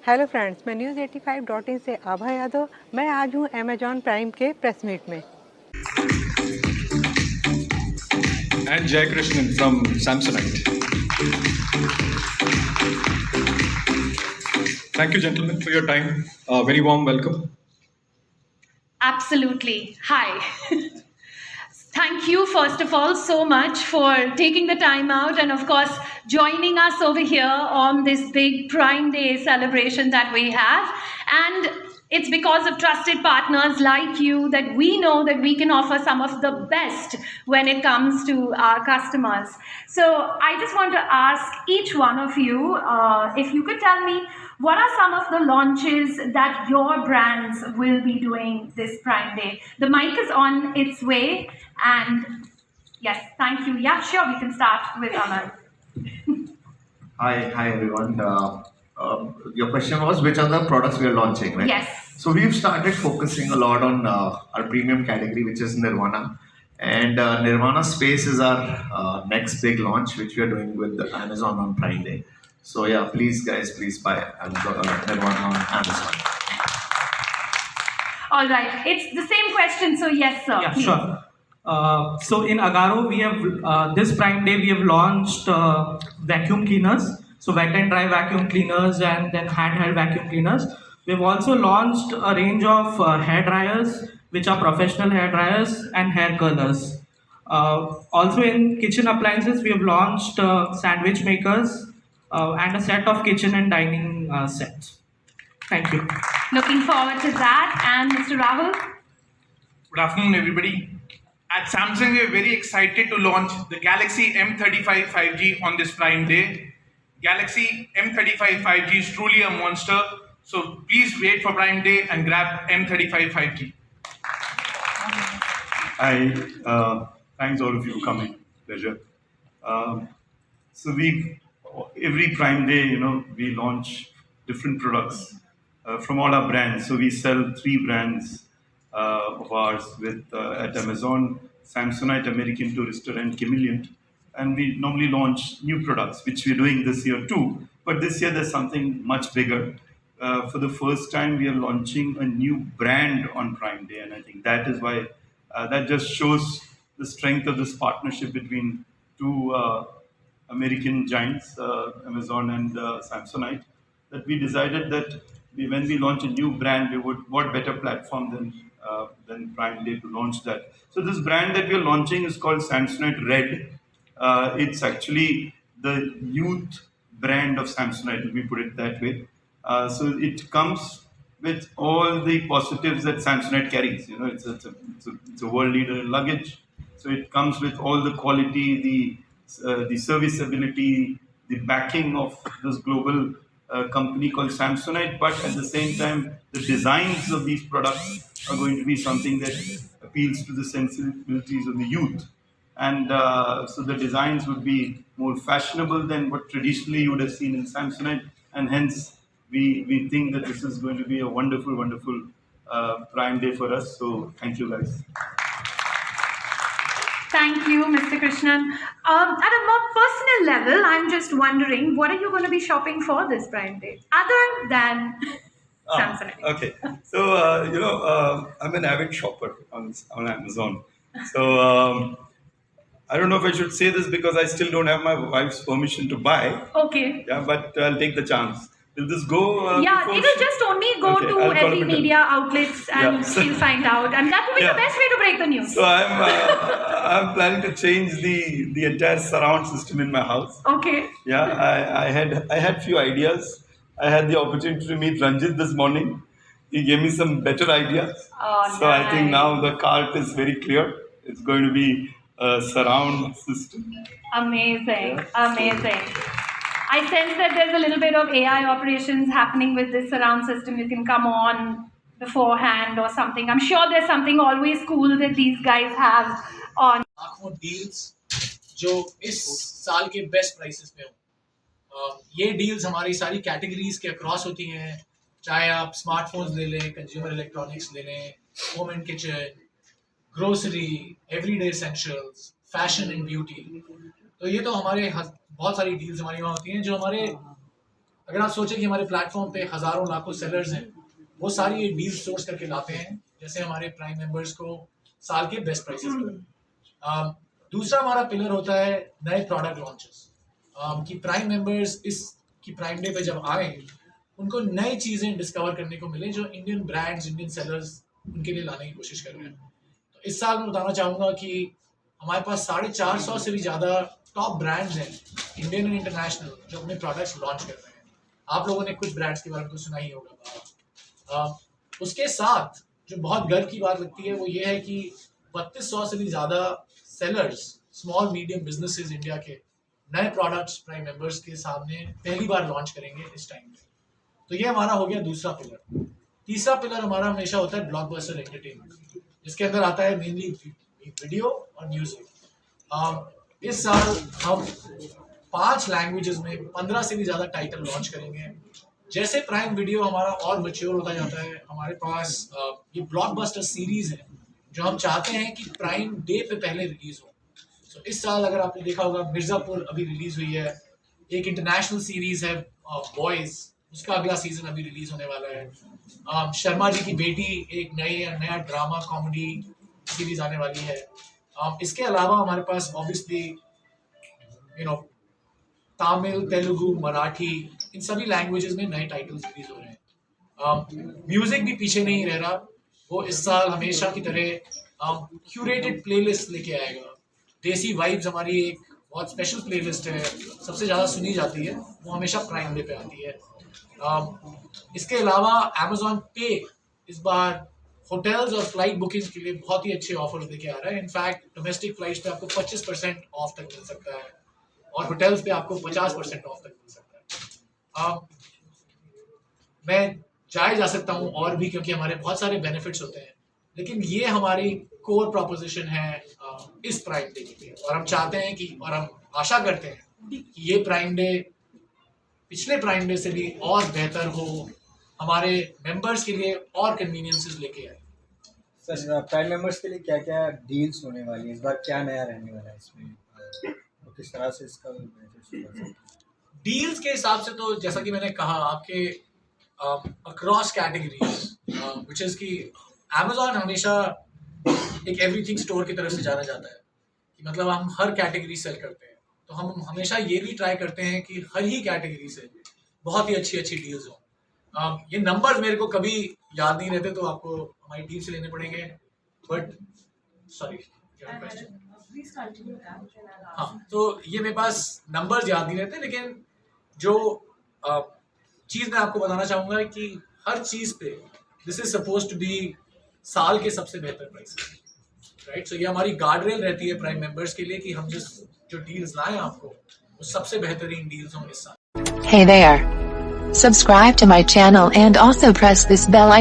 Hello friends, मैं news 85.in से आभा यादव। मैं आज हूँ अमेजॉन प्राइम के प्रेस मीट में। And Jay Krishnan from Samsonite. Thank you, gentlemen, for your time. Very warm welcome. Absolutely. Hi. Thank you, first of all, so much for taking the time out and, of course, joining us over here on this big Prime Day celebration that we have. And it's because of trusted partners like you that we know that we can offer some of the best when it comes to our customers. So I just want to ask each one of you if you could tell me what are some of the launches that your brands will be doing this Prime Day? The mic is on its way, and yes, thank you. Yeah, sure, we can start with Aman. Hi everyone. Your question was which are the products we are launching, right? Yes. So we've started focusing a lot on our premium category, which is Nirvana, and Nirvana Space is our next big launch, which we are doing with Amazon on Prime Day. So yeah, please guys, please buy Nirvana on Amazon. All right, it's the same question, so yes, sir. Yeah, please. sure. So in Agaro, we have this Prime Day we have launched vacuum cleaners, so wet and dry vacuum cleaners, and then handheld vacuum cleaners. We've also launched a range of hair dryers, which are professional hair dryers and hair curlers. Also in kitchen appliances, we have launched sandwich makers and a set of kitchen and dining sets. Thank you. Looking forward to that. And Mr. Rahul? Good afternoon, everybody. At Samsung, we are very excited to launch the Galaxy M35 5G on this Prime Day. Galaxy M35 5G is truly a monster, so please wait for Prime Day and grab M35 5G. Thanks all of you for coming. Pleasure. So every Prime Day, we launch different products from all our brands. So we sell 3 brands of ours at Amazon: Samsonite, American Tourister, and Chameleon. And we normally launch new products, which we're doing this year too. But this year there's something much bigger. For the first time, we are launching a new brand on Prime Day, and I think that is why that just shows the strength of this partnership between two American giants, Amazon and Samsonite, that we decided that when we launch a new brand, what better platform than Prime Day to launch that. So this brand that we are launching is called Samsonite Red. It's actually the youth brand of Samsonite, if we put it that way. So it comes with all the positives that Samsonite carries. It's a world leader in luggage. So it comes with all the quality, the serviceability, the backing of this global company called Samsonite. But at the same time, the designs of these products are going to be something that appeals to the sensibilities of the youth. And so the designs would be more fashionable than what traditionally you would have seen in Samsonite, and hence we think that this is going to be a wonderful, wonderful Prime Day for us. So thank you, guys. Thank you, Mr. Krishnan. At a more personal level, I'm just wondering, what are you going to be shopping for this Prime Day, other than Samsonite? Okay. So, I'm an avid shopper on Amazon. So, I don't know if I should say this because I still don't have my wife's permission to buy. Okay. Yeah, but I'll take the chance. Will this go? Yeah, before it'll she- just only go Okay, to I'll call every it a- media outlets and Yeah. she'll find out. And that will be Yeah. the best way to break the news. So I'm planning to change the entire surround system in my house. Okay. Yeah, I had few ideas. I had the opportunity to meet Ranjit this morning. He gave me some better ideas. Oh, So I think nice. now the cart is very clear. It's going to be a surround system. Amazing. Yeah. Amazing. I sense that there's a little bit of AI operations happening with this surround system. You can come on beforehand or something. I'm sure there's something always cool that these guys have on. लाखों deals जो इस साल के best prices पे हो। ये deals हमारी सारी कैटेगरीज के अक्रॉस होती हैं, चाहे आप स्मार्टफोन्स ले लें, कंज्यूमर इलेक्ट्रॉनिक्स ले लें, home and kitchen, grocery, everyday essentials, fashion and beauty. तो ये तो हमारे बहुत सारी डील्स हमारी वहाँ होती हैं जो हमारे अगर आप सोचें कि हमारे प्लेटफॉर्म पे हज़ारों लाखों सेलर्स हैं, वो सारी ये डील सोर्स करके लाते हैं, जैसे हमारे प्राइम मेंबर्स को साल के बेस्ट प्राइसेस पर। दूसरा हमारा पिलर होता है नए प्रोडक्ट लॉन्चेस, कि प्राइम मेंबर्स इस की प्राइम डे पे जब आए उनको नई चीज़ें डिस्कवर करने को मिले जो इंडियन ब्रांड्स, इंडियन सेलर्स उनके लिए लाने की कोशिश कर रहे हैं। तो इस साल मैं बताना चाहूँगा कि हमारे पास 450 से भी ज़्यादा टॉप ब्रांड्स हैं, इंडियन एंड इंटरनेशनल, जो अपने प्रोडक्ट्स लॉन्च कर रहे हैं। आप लोगों ने कुछ ब्रांड्स के बारे में तो सुना ही होगा। उसके साथ जो बहुत गर्व की बात लगती है वो ये है कि 3200 से भी ज़्यादा sellers, small medium businesses India के नए प्रोडक्ट्स प्राइम मेंबर्स के सामने पहली बार लॉन्च करेंगे इस टाइम पे। तो ये हमारा हो गया दूसरा पिलर। तीसरा पिलर हमारा हमेशा होता है ब्लॉकबस्टर एंटरटेनमेंट, जिसके अंदर आता है मेनली वीडियो और म्यूजिक। इस साल हम 5 लैंग्वेजेस में 15 से भी ज़्यादा टाइटल लॉन्च करेंगे। जैसे प्राइम वीडियो हमारा और मैच्योर होता जाता है, हमारे पास ये ब्लॉकबस्टर सीरीज है जो हम चाहते हैं कि प्राइम डे पे पहले रिलीज हो। तो इस साल अगर आपने देखा होगा, मिर्ज़ापुर अभी रिलीज हुई है, एक इंटरनेशनल सीरीज है बॉयज, उसका अगला सीजन अभी रिलीज होने वाला है। शर्मा जी की बेटी एक नया ड्रामा कॉमेडी सीरीज आने वाली है। इसके अलावा हमारे पास ऑब्वियसली तमिल, तेलुगु, मराठी, इन सभी लैंग्वेजेस में नए टाइटल्स रिलीज हो रहे हैं। म्यूजिक भी पीछे नहीं रह रहा, वो इस साल हमेशा की तरह क्यूरेटेड प्लेलिस्ट लेके आएगा। देसी वाइब्स हमारी एक बहुत स्पेशल प्लेलिस्ट है, सबसे ज़्यादा सुनी जाती है, वो हमेशा प्राइम डे पे आती है। इसके अलावा अमेजॉन पे इस बार होटल्स और फ्लाइट बुकिंग के लिए बहुत ही अच्छे ऑफर्स लेके आ रहा है। इनफैक्ट डोमेस्टिक फ्लाइट्स पे आपको 25% ऑफ तक मिल सकता है और होटल्स पे आपको 50% ऑफ तक मिल सकता है। मैं जा सकता हूँ और भी, क्योंकि हमारे बहुत सारे बेनिफिट्स होते हैं, लेकिन ये हमारी कोर प्रोपोजिशन है इस प्राइम डे के लिए। और हम चाहते हैं कि, और हम आशा करते हैं कि ये प्राइम डे पिछले प्राइम डे से भी और बेहतर हो, हमारे मेंबर्स के लिए और कन्वीनियंसेस लेके आए। सर, प्राइम मेंबर्स के लिए क्या क्या डील्स होने वाली है इस बार, क्या नया रहने वाला है इसमें, और किस तरह से इसका डील्स के हिसाब से तो जैसा कि मैंने कहा आपके अक्रॉस कैटेगरीज, विच इज़ कि अमेजॉन हमेशा एक एवरीथिंग स्टोर की तरफ से जाना जाता है, कि मतलब हम हर कैटेगरी सेल करते हैं। तो हम हमेशा ये भी ट्राई करते हैं कि हर ही कैटेगरी से बहुत ही अच्छी अच्छी डील्स हों। ये नंबर्स मेरे को कभी याद नहीं रहते, तो आपको हमारी टीम से लेने पड़ेंगे, बट सॉरी। हाँ, तो ये मेरे पास नंबर्स याद नहीं रहते, लेकिन जो चीज़ मैं आपको बताना चाहूँगा कि हर चीज़ पे this is suppose to be साल के सबसे बेहतर प्राइस, राइट। सो ये हमारी गार्ड रेल रहती है प्राइम मेंबर्स के लिए कि हम जो डील्स लाएं आपको, वो सबसे बेहतरीन डील्स हों इस साल। Hey there. Subscribe to my channel and also press this bell icon.